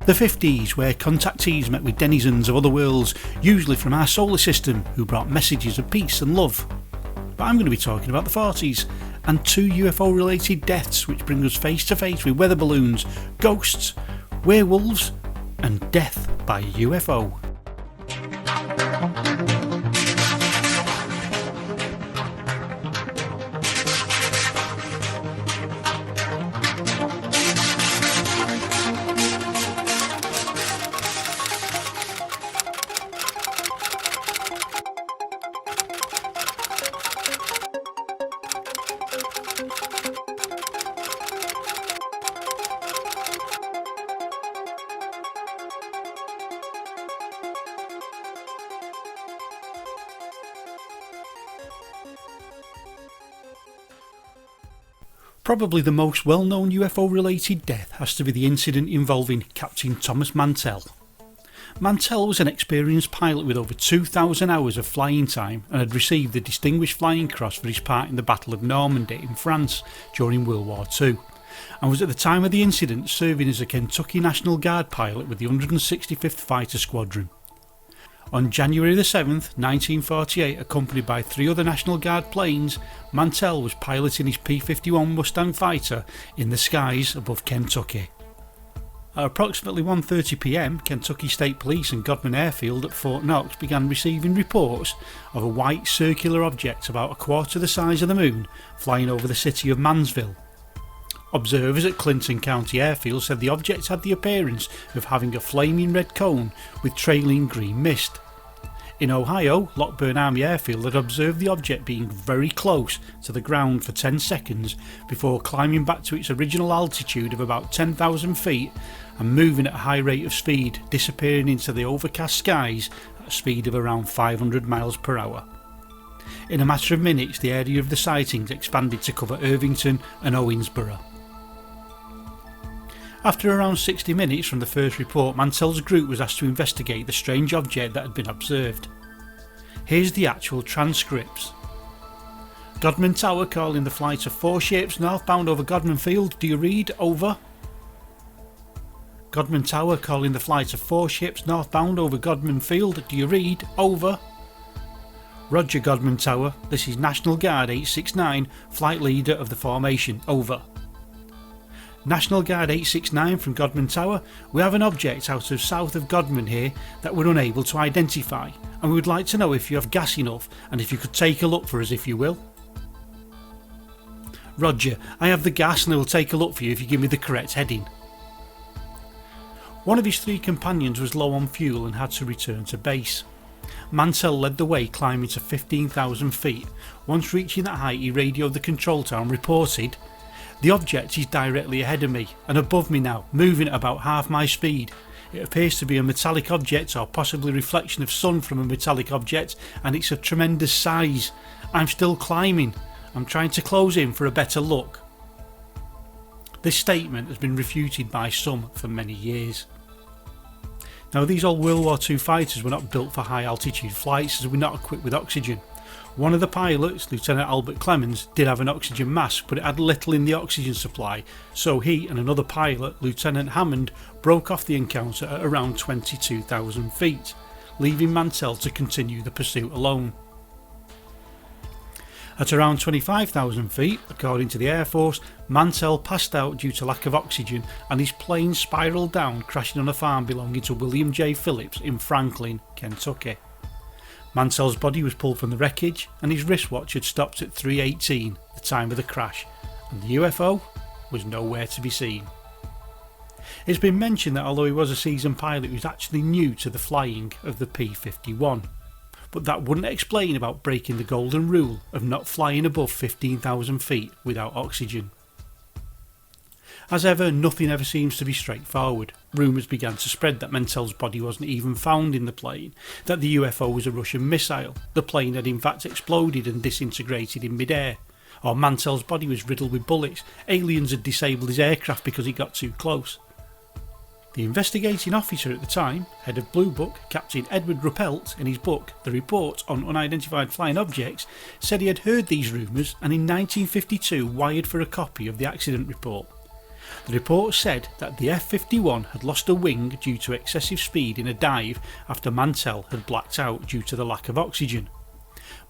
The 50s, where contactees met with denizens of other worlds, usually from our solar system, who brought messages of peace and love. But I'm going to be talking about the 40s, and 2 UFO related deaths which bring us face to face with weather balloons, ghosts, werewolves and death by UFO. Probably the most well-known UFO-related death has to be the incident involving Captain Thomas Mantell. Mantell was an experienced pilot with over 2,000 hours of flying time and had received the Distinguished Flying Cross for his part in the Battle of Normandy in France during World War II, and was at the time of the incident serving as a Kentucky National Guard pilot with the 165th Fighter Squadron. On January the 7th, 1948, accompanied by 3 other National Guard planes, Mantell was piloting his P-51 Mustang fighter in the skies above Kentucky. At approximately 1:30 p.m, Kentucky State Police and Godman Airfield at Fort Knox began receiving reports of a white circular object about a quarter the size of the moon flying over the city of Mansville. Observers at Clinton County Airfield said the object had the appearance of having a flaming red cone with trailing green mist. In Ohio, Lockburn Army Airfield had observed the object being very close to the ground for 10 seconds before climbing back to its original altitude of about 10,000 feet and moving at a high rate of speed, disappearing into the overcast skies at a speed of around 500 miles per hour. In a matter of minutes, the area of the sightings expanded to cover Irvington and Owensboro. After around 60 minutes from the first report, Mantell's group was asked to investigate the strange object that had been observed. Here's the actual transcripts. Godman Tower calling the flight of 4 ships northbound over Godman Field, do you read? Over. Godman Tower calling the flight of 4 ships northbound over Godman Field, do you read? Over. Roger, Godman Tower, this is National Guard 869, flight leader of the formation, over. National Guard 869 from Godman Tower, we have an object out of south of Godman here that we're unable to identify, and we would like to know if you have gas enough and if you could take a look for us if you will. Roger, I have the gas and I will take a look for you if you give me the correct heading. One of his 3 companions was low on fuel and had to return to base. Mantell led the way, climbing to 15,000 feet. Once reaching that height, he radioed the control tower and reported, "The object is directly ahead of me and above me now, moving at about half my speed. It appears to be a metallic object or possibly a reflection of sun from a metallic object, and it's of tremendous size. I'm still climbing. I'm trying to close in for a better look." This statement has been refuted by some for many years. Now, these old World War II fighters were not built for high altitude flights as they were not equipped with oxygen. One of the pilots, Lieutenant Albert Clemens, did have an oxygen mask, but it had little in the oxygen supply, so he and another pilot, Lieutenant Hammond, broke off the encounter at around 22,000 feet, leaving Mantell to continue the pursuit alone. At around 25,000 feet, according to the Air Force, Mantell passed out due to lack of oxygen and his plane spiralled down, crashing on a farm belonging to William J. Phillips in Franklin, Kentucky. Mantell's body was pulled from the wreckage and his wristwatch had stopped at 3:18, the time of the crash, and the UFO was nowhere to be seen. It's been mentioned that although he was a seasoned pilot, he was actually new to the flying of the P-51, but that wouldn't explain about breaking the golden rule of not flying above 15,000 feet without oxygen. As ever, nothing ever seems to be straightforward. Rumours began to spread that Mantell's body wasn't even found in the plane, that the UFO was a Russian missile, the plane had in fact exploded and disintegrated in midair, or Mantell's body was riddled with bullets, aliens had disabled his aircraft because he got too close. The investigating officer at the time, head of Blue Book, Captain Edward Ruppelt, in his book The Report on Unidentified Flying Objects, said he had heard these rumours and in 1952 wired for a copy of the accident report. The report said that the F-51 had lost a wing due to excessive speed in a dive after Mantell had blacked out due to the lack of oxygen.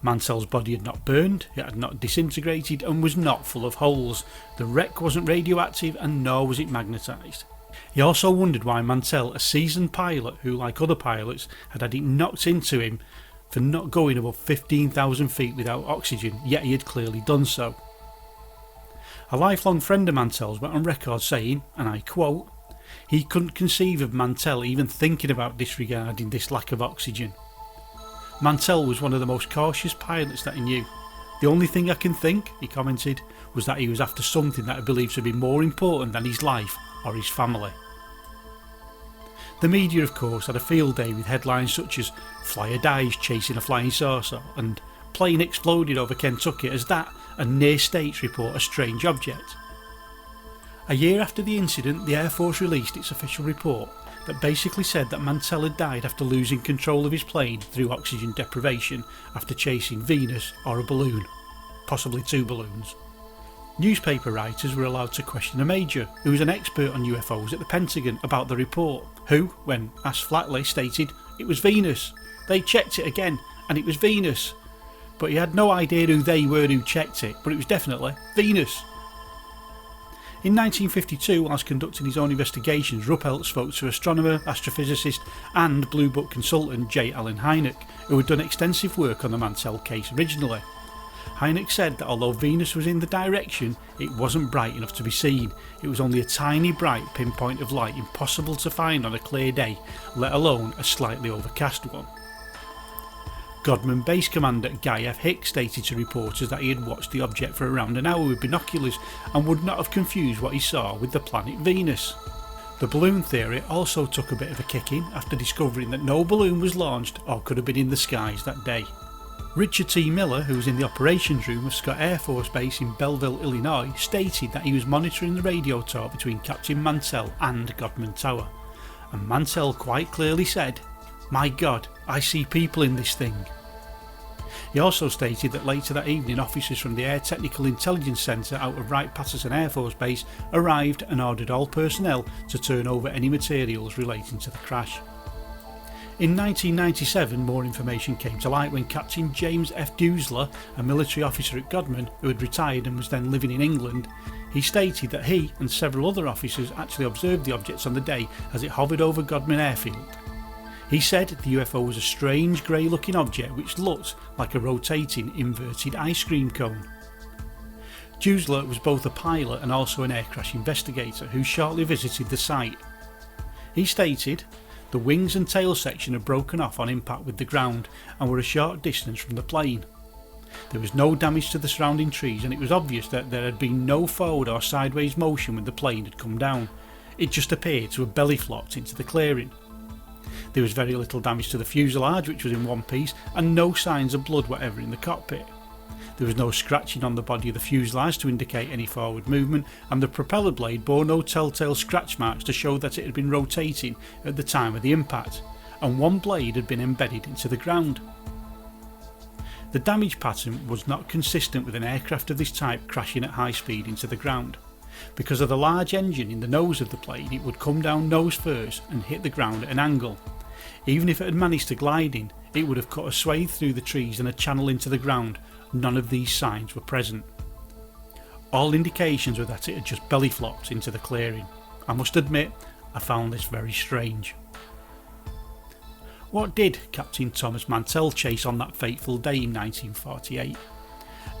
Mantell's body had not burned, it had not disintegrated and was not full of holes. The wreck wasn't radioactive and nor was it magnetised. He also wondered why Mantell, a seasoned pilot who, like other pilots, had had it knocked into him for not going above 15,000 feet without oxygen, yet he had clearly done so. A lifelong friend of Mantell's went on record saying, and I quote, "He couldn't conceive of Mantell even thinking about disregarding this lack of oxygen. Mantell was one of the most cautious pilots that he knew. The only thing I can think," he commented, "was that he was after something that he believed to be more important than his life or his family." The media, of course, had a field day with headlines such as "Flyer dies chasing a flying saucer" and "Plane exploded over Kentucky as that and near states report a strange object." A year after the incident, the Air Force released its official report that basically said that Mantell had died after losing control of his plane through oxygen deprivation after chasing Venus or a balloon, possibly two balloons. Newspaper writers were allowed to question a major, who was an expert on UFOs at the Pentagon, about the report, who, when asked flatly, stated it was Venus. They checked it again and it was Venus. But he had no idea who they were who checked it, but it was definitely Venus. In 1952, whilst conducting his own investigations, Ruppelt spoke to astronomer, astrophysicist and Blue Book consultant J. Allen Hynek, who had done extensive work on the Mantell case originally. Hynek said that although Venus was in the direction, it wasn't bright enough to be seen. It was only a tiny bright pinpoint of light impossible to find on a clear day, let alone a slightly overcast one. Godman Base Commander Guy F. Hicks stated to reporters that he had watched the object for around an hour with binoculars and would not have confused what he saw with the planet Venus. The balloon theory also took a bit of a kicking after discovering that no balloon was launched or could have been in the skies that day. Richard T. Miller, who was in the operations room of Scott Air Force Base in Belleville, Illinois, stated that he was monitoring the radio talk between Captain Mantell and Godman Tower, and Mantell quite clearly said, "My God, I see people in this thing." He also stated that later that evening officers from the Air Technical Intelligence Centre out of Wright-Patterson Air Force Base arrived and ordered all personnel to turn over any materials relating to the crash. In 1997, more information came to light when Captain James F. Dusler, a military officer at Godman who had retired and was then living in England, he stated that he and several other officers actually observed the objects on the day as it hovered over Godman Airfield. He said the UFO was a strange grey looking object which looked like a rotating inverted ice cream cone. Dusler was both a pilot and also an air crash investigator who shortly visited the site. He stated, "The wings and tail section had broken off on impact with the ground and were a short distance from the plane. There was no damage to the surrounding trees and it was obvious that there had been no forward or sideways motion when the plane had come down. It just appeared to have belly flopped into the clearing. There was very little damage to the fuselage, which was in one piece, and no signs of blood whatever in the cockpit. There was no scratching on the body of the fuselage to indicate any forward movement, and the propeller blade bore no telltale scratch marks to show that it had been rotating at the time of the impact, and one blade had been embedded into the ground. The damage pattern was not consistent with an aircraft of this type crashing at high speed into the ground. Because of the large engine in the nose of the plane, it would come down nose first and hit the ground at an angle. Even if it had managed to glide in, it would have cut a swathe through the trees and a channel into the ground. None of these signs were present. All indications were that it had just belly flopped into the clearing. I must admit, I found this very strange." What did Captain Thomas Mantell chase on that fateful day in 1948?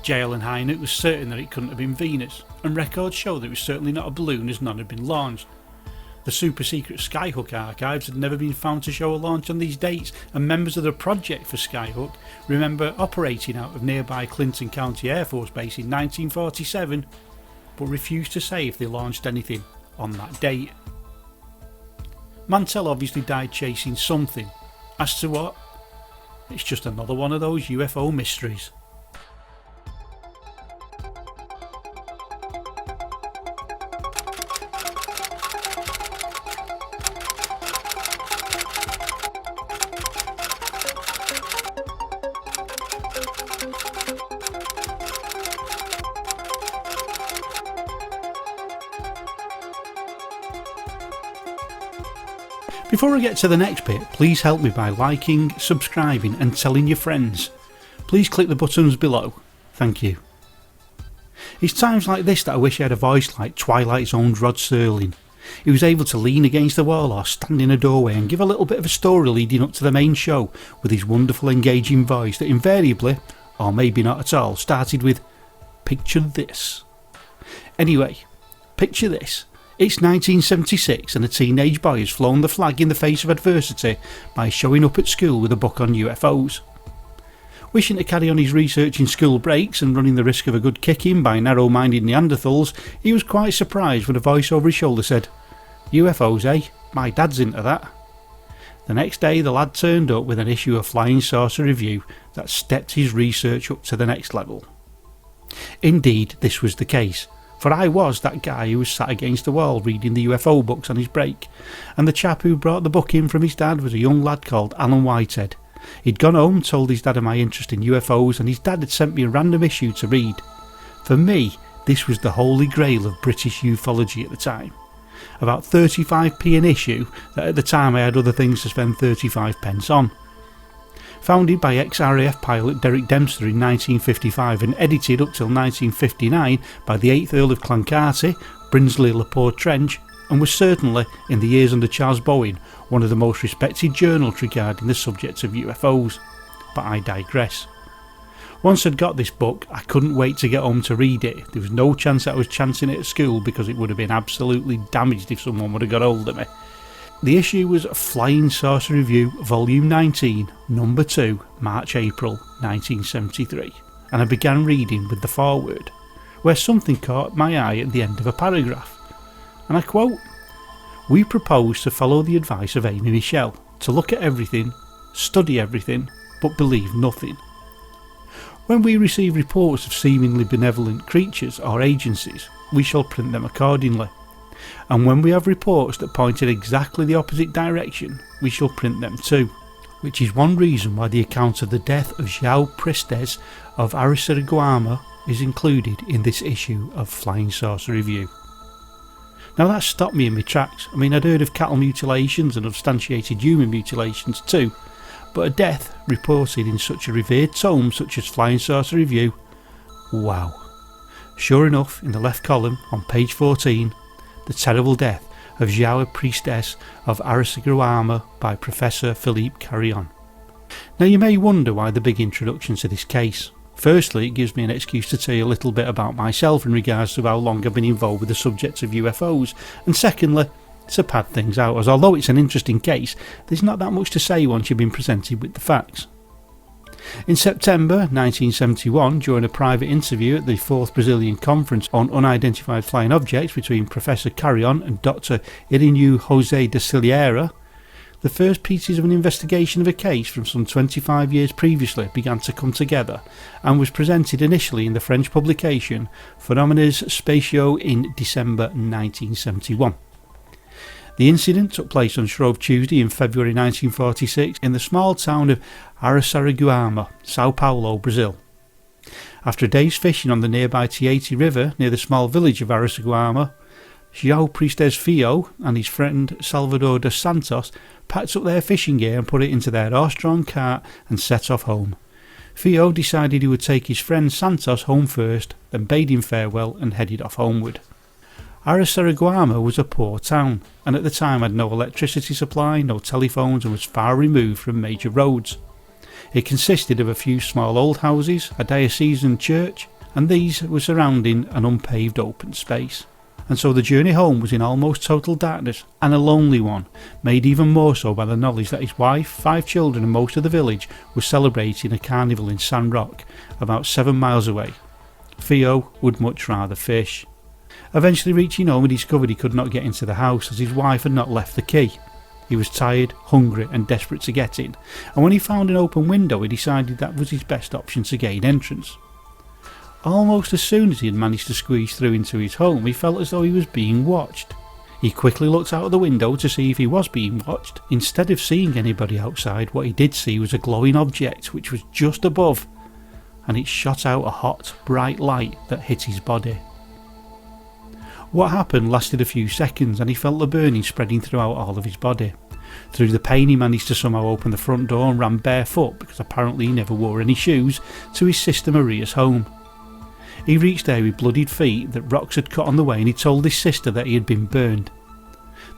J. Allen Hynek was certain that it couldn't have been Venus, and records show that it was certainly not a balloon as none had been launched. The super secret Skyhook archives had never been found to show a launch on these dates, and members of the project for Skyhook remember operating out of nearby Clinton County Air Force Base in 1947, but refused to say if they launched anything on that date. Mantell obviously died chasing something. As to what? It's just another one of those UFO mysteries. Before I get to the next bit, please help me by liking, subscribing and telling your friends. Please click the buttons below. Thank you. It's times like this that I wish I had a voice like Twilight Zone's Rod Serling. He was able to lean against the wall or stand in a doorway and give a little bit of a story leading up to the main show with his wonderful engaging voice that invariably, or maybe not at all, started with "Picture this." Anyway, picture this. It's 1976 and a teenage boy has flown the flag in the face of adversity by showing up at school with a book on UFOs. Wishing to carry on his research in school breaks and running the risk of a good kicking by narrow-minded Neanderthals, he was quite surprised when a voice over his shoulder said, "UFOs, eh? My dad's into that." The next day the lad turned up with an issue of Flying Saucer Review that stepped his research up to the next level. Indeed, this was the case, for I was that guy who was sat against the wall reading the UFO books on his break, and the chap who brought the book in from his dad was a young lad called Alan Whitehead. He'd gone home, told his dad of my interest in UFOs, and his dad had sent me a random issue to read. For me, this was the holy grail of British ufology at the time. About 35p an issue that at the time I had other things to spend 35 pence on. Founded by ex-RAF pilot Derek Dempster in 1955 and edited up till 1959 by the 8th Earl of Clancarty, Brinsley Laporte Trench, and was certainly, in the years under Charles Bowen, one of the most respected journals regarding the subject of UFOs. But I digress. Once I'd got this book, I couldn't wait to get home to read it. There was no chance that I was chancing it at school because it would have been absolutely damaged if someone would have got hold of me. The issue was Flying Saucer Review, Volume 19, Number 2, March-April 1973, and I began reading with the foreword, where something caught my eye at the end of a paragraph. And I quote, "We propose to follow the advice of Amy Michelle, to look at everything, study everything, but believe nothing. When we receive reports of seemingly benevolent creatures or agencies, we shall print them accordingly. And when we have reports that point in exactly the opposite direction, we shall print them too, which is one reason why the account of the death of João Prestes of Araçariguama is included in this issue of Flying Saucer Review." Now that stopped me in my tracks. I mean, I'd heard of cattle mutilations and substantiated human mutilations too, but a death reported in such a revered tome such as Flying Saucer Review, wow. Sure enough, in the left column on page 14, the terrible death of João Prestes of Araçariguama by Professor Philippe Carrion. Now you may wonder why the big introduction to this case. Firstly, it gives me an excuse to tell you a little bit about myself in regards to how long I've been involved with the subject of UFOs, and secondly, to pad things out, as although it's an interesting case, there's not that much to say once you've been presented with the facts. In September 1971, during a private interview at the 4th Brazilian Conference on Unidentified Flying Objects between Professor Carrion and Dr. Irineu José de Silveira, the first pieces of an investigation of a case from some 25 years previously began to come together and was presented initially in the French publication Phénomènes spatiaux in December 1971. The incident took place on Shrove Tuesday in February 1946 in the small town of Araçariguama, Sao Paulo, Brazil. After a day's fishing on the nearby Tietê River near the small village of Araçariguama, João Prestes Filho and his friend Salvador dos Santos packed up their fishing gear and put it into their horse-drawn cart and set off home. Filho decided he would take his friend Santos home first, then bade him farewell and headed off homeward. Araçariguama was a poor town, and at the time had no electricity supply, no telephones, and was far removed from major roads. It consisted of a few small old houses, a diocesan church, and these were surrounding an unpaved open space. And so the journey home was in almost total darkness, and a lonely one, made even more so by the knowledge that his wife, 5 children and most of the village were celebrating a carnival in San Roque, about 7 miles away. Filho would much rather fish. Eventually reaching home, he discovered he could not get into the house as his wife had not left the key. He was tired, hungry and desperate to get in, and when he found an open window he decided that was his best option to gain entrance. Almost as soon as he had managed to squeeze through into his home, he felt as though he was being watched. He quickly looked out of the window to see if he was being watched. Instead of seeing anybody outside, what he did see was a glowing object which was just above, and it shot out a hot, bright light that hit his body. What happened lasted a few seconds and he felt the burning spreading throughout all of his body. Through the pain he managed to somehow open the front door and ran barefoot, because apparently he never wore any shoes, to his sister Maria's home. He reached there with bloodied feet that rocks had cut on the way, and he told his sister that he had been burned.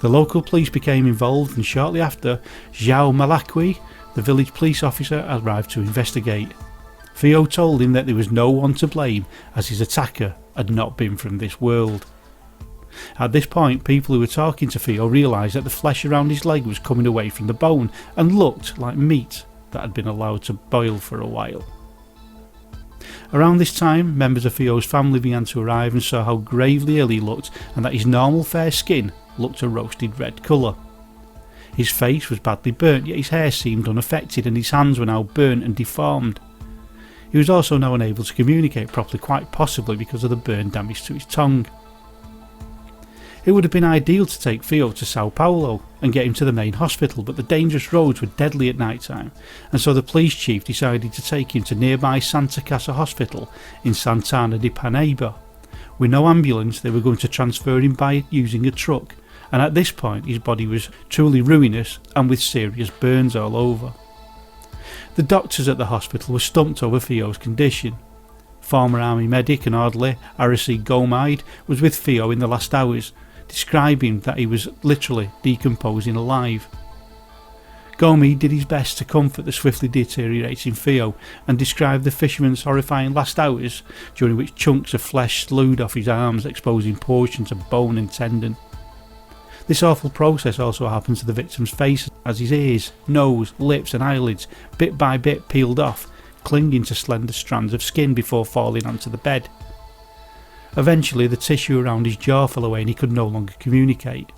The local police became involved, and shortly after, João Malakwi, the village police officer, arrived to investigate. Theo told him that there was no one to blame, as his attacker had not been from this world. At this point, people who were talking to Theo realised that the flesh around his leg was coming away from the bone and looked like meat that had been allowed to boil for a while. Around this time, members of Theo's family began to arrive and saw how gravely ill he looked, and that his normal fair skin looked a roasted red colour. His face was badly burnt, yet his hair seemed unaffected, and his hands were now burnt and deformed. He was also now unable to communicate properly, quite possibly because of the burn damage to his tongue. It would have been ideal to take Theo to Sao Paulo and get him to the main hospital, but the dangerous roads were deadly at night time, and so the police chief decided to take him to nearby Santa Casa Hospital in Santana de Parnaíba. With no ambulance, they were going to transfer him by using a truck, and at this point his body was truly ruinous and with serious burns all over. The doctors at the hospital were stumped over Theo's condition. Former army medic and orderly Araceli Gomide was with Theo in the last hours, describing that he was literally decomposing alive. Gomide did his best to comfort the swiftly deteriorating Theo and described the fisherman's horrifying last hours, during which chunks of flesh slewed off his arms, exposing portions of bone and tendon. This awful process also happened to the victim's face, as his ears, nose, lips and eyelids bit by bit peeled off, clinging to slender strands of skin before falling onto the bed. Eventually the tissue around his jaw fell away and he could no longer communicate.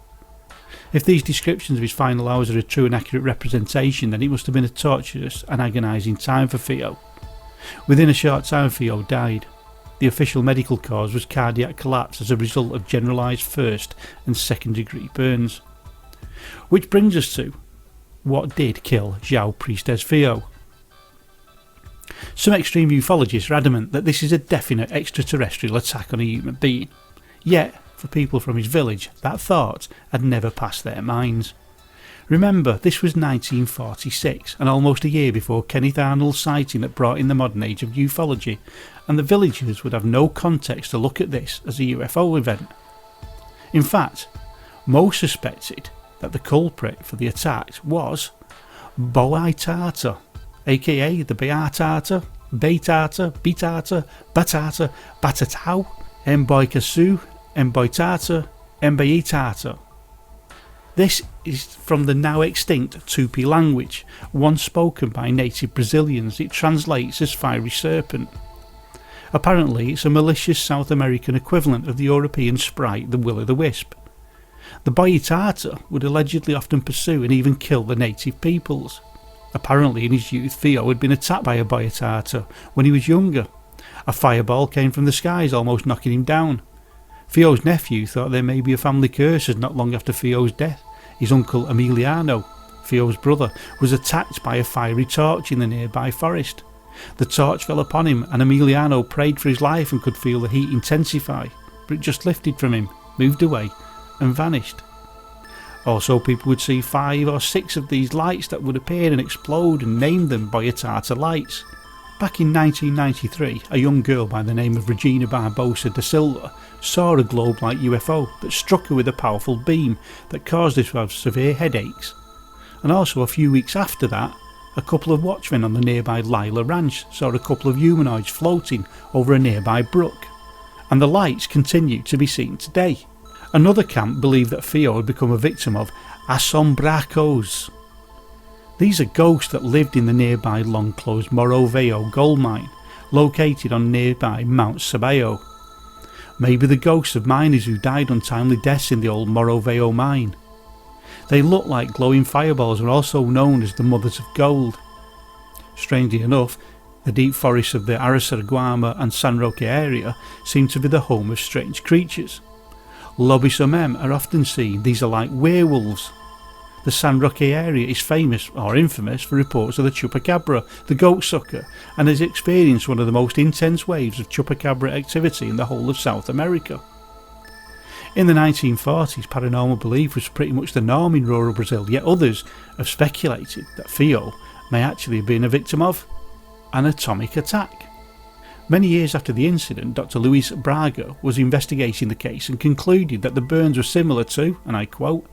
If these descriptions of his final hours are a true and accurate representation, then it must have been a torturous and agonising time for Theo. Within a short time, Theo died. The official medical cause was cardiac collapse as a result of generalised first and second degree burns. Which brings us to, what did kill João Priestess Theo? Some extreme ufologists are adamant that this is a definite extraterrestrial attack on a human being. Yet, for people from his village, that thought had never passed their minds. Remember, this was 1946, and almost a year before Kenneth Arnold's sighting that brought in the modern age of ufology, and the villagers would have no context to look at this as a UFO event. In fact, most suspected that the culprit for the attack was Boaitata, aka the Beatata, Beitata, Bitata, Batata, Batatau, Mboikasu, Mboitata, Mbeitata. This is from the now extinct Tupi language, once spoken by native Brazilians. It translates as fiery serpent. Apparently it's a malicious South American equivalent of the European sprite the will-o'-the-wisp. The Boitata would allegedly often pursue and even kill the native peoples. Apparently in his youth Theo had been attacked by a Boitata when he was younger. A fireball came from the skies, almost knocking him down. Theo's nephew thought there may be a family curse, as not long after Theo's death, his uncle Emiliano, Theo's brother, was attacked by a fiery torch in the nearby forest. The torch fell upon him and Emiliano prayed for his life and could feel the heat intensify, but it just lifted from him, moved away and vanished. Also, people would see 5 or 6 of these lights that would appear and explode, and named them Boyatata lights. Back in 1993, a young girl by the name of Regina Barbosa da Silva saw a globe-like UFO that struck her with a powerful beam that caused her to have severe headaches. And also a few weeks after that, a couple of watchmen on the nearby Lila Ranch saw a couple of humanoids floating over a nearby brook, and the lights continue to be seen today. Another camp believed that Theo had become a victim of assombracos. These are ghosts that lived in the nearby long-closed Morro Velho gold mine, located on nearby Mount Sabayo. Maybe the ghosts of miners who died untimely deaths in the old Morro Velho mine. They look like glowing fireballs and are also known as the Mothers of Gold. Strangely enough, the deep forests of the Araçariguama and San Roque area seem to be the home of strange creatures. Lobisomem are often seen. These are like werewolves. The San Roque area is famous, or infamous, for reports of the chupacabra, the goat sucker, and has experienced one of the most intense waves of chupacabra activity in the whole of South America. In the 1940s, paranormal belief was pretty much the norm in rural Brazil, yet others have speculated that Theo may actually have been a victim of an atomic attack. Many years after the incident, Dr. Luis Braga was investigating the case and concluded that the burns were similar to, and I quote,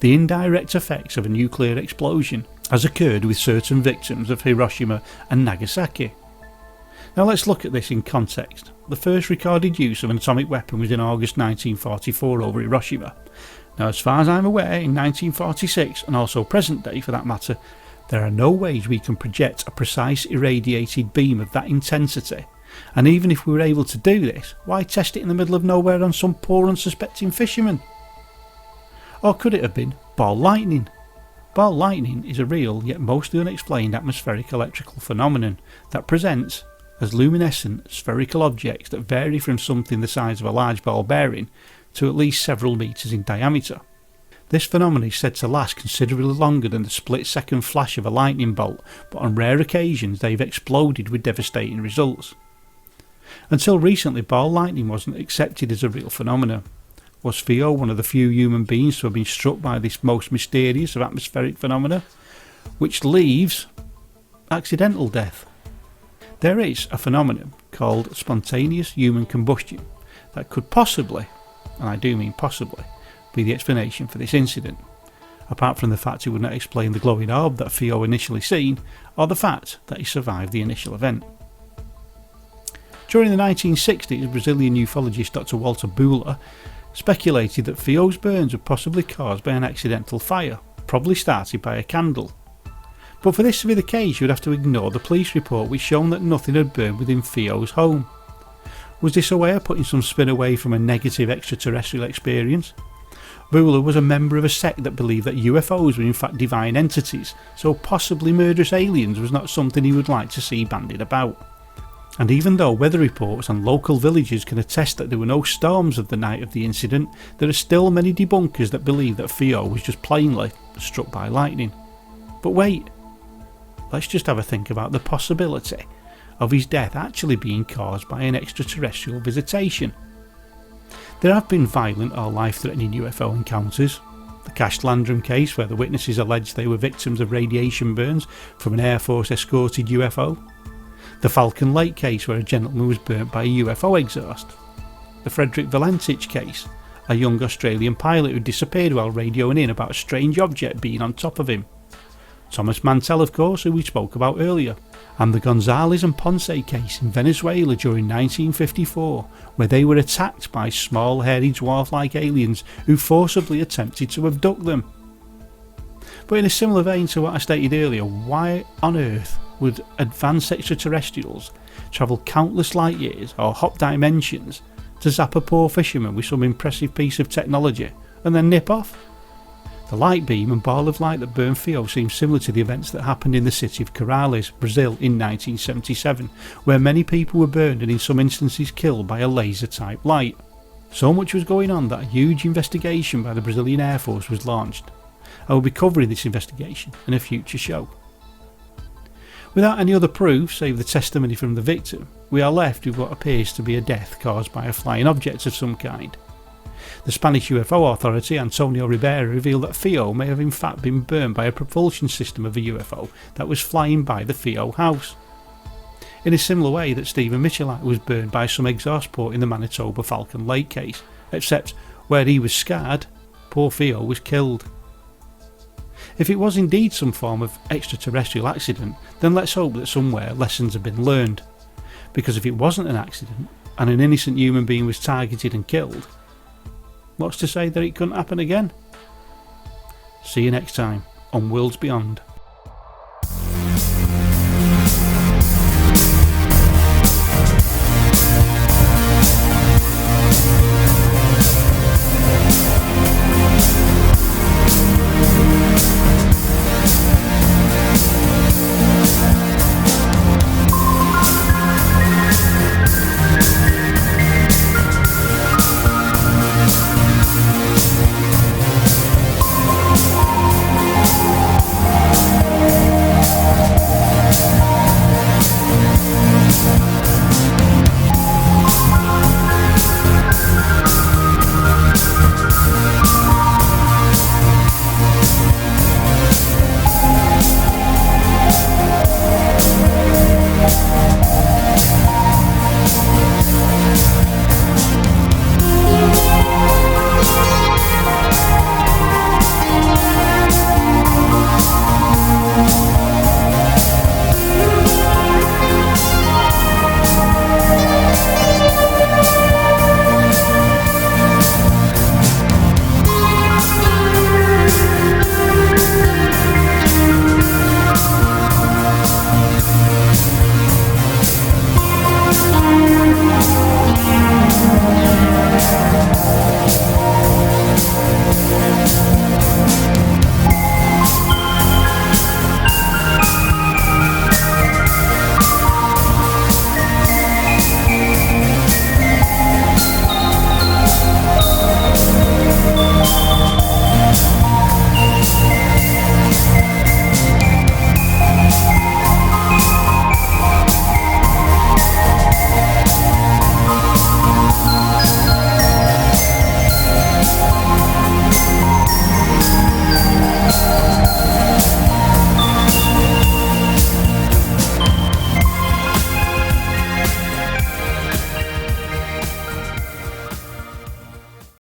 the indirect effects of a nuclear explosion, as occurred with certain victims of Hiroshima and Nagasaki. Now let's look at this in context. The first recorded use of an atomic weapon was in August 1944 over Hiroshima. Now, as far as I'm aware, in 1946, and also present day for that matter, there are no ways we can project a precise irradiated beam of that intensity. And even if we were able to do this, why test it in the middle of nowhere on some poor unsuspecting fisherman? Or could it have been ball lightning? Ball lightning is a real yet mostly unexplained atmospheric electrical phenomenon that presents as luminescent spherical objects that vary from something the size of a large ball bearing to at least several metres in diameter. This phenomenon is said to last considerably longer than the split-second flash of a lightning bolt, but on rare occasions they've exploded with devastating results. Until recently, ball lightning wasn't accepted as a real phenomenon. Was Theo one of the few human beings to have been struck by this most mysterious of atmospheric phenomena, which leaves accidental death? There is a phenomenon called spontaneous human combustion that could possibly, and I do mean possibly, be the explanation for this incident, apart from the fact it would not explain the glowing orb that Theo initially seen, or the fact that he survived the initial event. During the 1960s, Brazilian ufologist Dr. Walter Buehler speculated that Theo's burns were possibly caused by an accidental fire, probably started by a candle. But for this to be the case, you would have to ignore the police report which shown that nothing had burned within Theo's home. Was this a way of putting some spin away from a negative extraterrestrial experience? Buehler was a member of a sect that believed that UFOs were in fact divine entities, so possibly murderous aliens was not something he would like to see bandied about. And even though weather reports and local villagers can attest that there were no storms of the night of the incident, there are still many debunkers that believe that Theo was just plainly struck by lightning. But wait, let's just have a think about the possibility of his death actually being caused by an extraterrestrial visitation. There have been violent or life-threatening UFO encounters. The Cash Landrum case, where the witnesses alleged they were victims of radiation burns from an Air Force escorted UFO. The Falcon Lake case, where a gentleman was burnt by a UFO exhaust. The Frederick Valentich case, a young Australian pilot who disappeared while radioing in about a strange object being on top of him. Thomas Mantell, of course, who we spoke about earlier. And the Gonzalez and Ponce case in Venezuela during 1954, where they were attacked by small hairy dwarf-like aliens who forcibly attempted to abduct them. But in a similar vein to what I stated earlier, why on earth would advanced extraterrestrials travel countless light years or hop dimensions to zap a poor fisherman with some impressive piece of technology and then nip off? The light beam and ball of light that burned Theo seems similar to the events that happened in the city of Corrales, Brazil in 1977, where many people were burned and in some instances killed by a laser type light. So much was going on that a huge investigation by the Brazilian Air Force was launched. I will be covering this investigation in a future show. Without any other proof save the testimony from the victim, we are left with what appears to be a death caused by a flying object of some kind. The Spanish UFO authority, Antonio Ribera, revealed that Theo may have in fact been burned by a propulsion system of a UFO that was flying by the Theo house. In a similar way that Stephen Michalak was burned by some exhaust port in the Manitoba Falcon Lake case, except where he was scarred, poor Theo was killed. If it was indeed some form of extraterrestrial accident, then let's hope that somewhere lessons have been learned. Because if it wasn't an accident, and an innocent human being was targeted and killed, what's to say that it couldn't happen again? See you next time on Worlds Beyond.